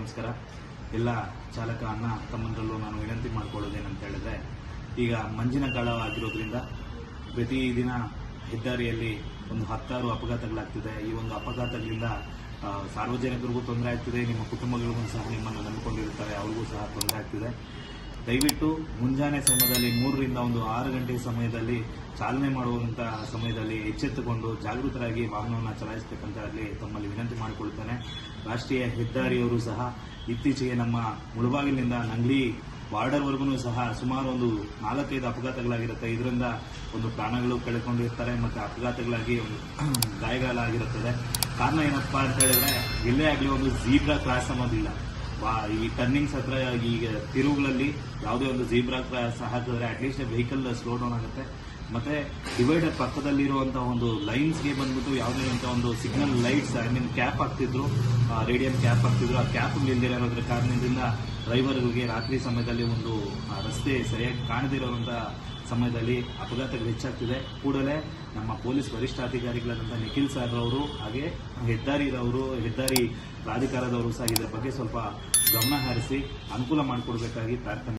ನಮಸ್ಕಾರ. ಎಲ್ಲ ಚಾಲಕ ಅಣ್ಣ ತಮ್ಮಂದರಲ್ಲೂ ನಾನು ವಿನಂತಿ ಮಾಡಿಕೊಳ್ಳೋದೇನಂತ ಹೇಳಿದ್ರೆ, ಈಗ ಮಂಜಿನ ಕಾಲ ಆಗಿರೋದ್ರಿಂದ ಪ್ರತಿದಿನ ಹೆದ್ದಾರಿಯಲ್ಲಿ ಒಂದು 10 ಅಪಘಾತಗಳಾಗ್ತಿದೆ. ಈ ಒಂದು ಅಪಘಾತಗಳಿಂದ ಸಾರ್ವಜನಿಕರಿಗೂ ತೊಂದರೆ ಆಗ್ತಿದೆ, ನಿಮ್ಮ ಕುಟುಂಬಗಳಿಗೂ ಸಹ ನಿಮ್ಮನ್ನು ನಂಬಿಕೊಂಡಿರುತ್ತಾರೆ, ಅವ್ರಿಗೂ ಸಹ ತೊಂದರೆ ಆಗ್ತಿದೆ. ದಯವಿಟ್ಟು ಮುಂಜಾನೆ ಸಮಯದಲ್ಲಿ 3 ರಿಂದ 6 ಗಂಟೆ ಸಮಯದಲ್ಲಿ ಚಾಲನೆ ಮಾಡುವಂಥ ಸಮಯದಲ್ಲಿ ಎಚ್ಚೆತ್ತುಕೊಂಡು ಜಾಗೃತರಾಗಿ ವಾಹನವನ್ನು ಚಲಾಯಿಸಬೇಕಂತ ಅಲ್ಲಿ ತಮ್ಮಲ್ಲಿ ವಿನಂತಿ ಮಾಡಿಕೊಳ್ತೇನೆ. ರಾಷ್ಟ್ರೀಯ ಹೆದ್ದಾರಿಯವರು ಸಹ ಇತ್ತೀಚೆಗೆ ನಮ್ಮ ಮುಳಬಾಗಿಲಿನಿಂದ ನಂಗ್ಲಿ ಬಾರ್ಡರ್ವರೆಗೂ ಸಹ ಸುಮಾರು ಒಂದು 4-5 ಅಪಘಾತಗಳಾಗಿರುತ್ತೆ. ಇದರಿಂದ ಒಂದು ಪ್ರಾಣಗಳು ಕಳೆದುಕೊಂಡಿರ್ತಾರೆ ಮತ್ತು ಅಪಘಾತಗಳಾಗಿ ಗಾಯಗಳಾಗಿರುತ್ತದೆ. ಕಾರಣ ಏನಪ್ಪ ಅಂತ ಹೇಳಿದ್ರೆ, ಎಲ್ಲೇ ಆಗಲಿ ಒಂದು ಜೀಬ್ರಾ ಕ್ರಾಸ್ ಅನ್ನೋದಿಲ್ಲ. ಈ ಟರ್ನಿಂಗ್ಸ್ ಹತ್ರ ಈಗ ತಿರುವುಗಳಲ್ಲಿ ಯಾವುದೇ ಒಂದು ಜೀಬ್ರಾ ಕ್ರಾಸ್ ಹಾಕಿದ್ರೆ ಅಟ್ಲೀಸ್ಟ್ ವೆಹಿಕಲ್ ಸ್ಲೋ ಡೌನ್ ಆಗುತ್ತೆ. ಮತ್ತೆ ಡಿವೈಡರ್ ಪಕ್ಕದಲ್ಲಿರುವಂತಹ ಒಂದು ಲೈನ್ಸ್ಗೆ ಬಂದ್ಬಿಟ್ಟು ಯಾವುದೇ ಅಂತ ಒಂದು ಸಿಗ್ನಲ್ ಲೈಟ್ಸ್ ಕ್ಯಾಪ್ ಹಾಕ್ತಿದ್ರು, ರೇಡಿಯಂ ಕ್ಯಾಪ್ ಹಾಕ್ತಿದ್ರು. ಆ ಕ್ಯಾಪ್ ಇಲ್ಲದಿರೋದ್ರ ಕಾರಣದಿಂದ ಡ್ರೈವರ್ಗಳಿಗೆ ರಾತ್ರಿ ಸಮಯದಲ್ಲಿ ಒಂದು ರಸ್ತೆ ಸರಿಯಾಗಿ ಕಾಣದಿರೋಂಥ ಸಮಯದಲ್ಲಿ ಅಪಘಾತಗಳು ಹೆಚ್ಚಾಗ್ತಿದೆ. ಕೂಡಲೇ ನಮ್ಮ ಪೊಲೀಸ್ ವರಿಷ್ಠಾಧಿಕಾರಿಗಳಾದಂಥ ನಿಖಿಲ್ ಸರ್ ಅವರು ಹಾಗೆ ಹೆದ್ದಾರಿ ಪ್ರಾಧಿಕಾರದವರು ಸಹ ಇದರ ಬಗ್ಗೆ ಸ್ವಲ್ಪ ಗಮನ ಹರಿಸಿ ಅನುಕೂಲ ಮಾಡಿಕೊಡ್ಬೇಕಾಗಿ ಪ್ರಾರ್ಥನೆ.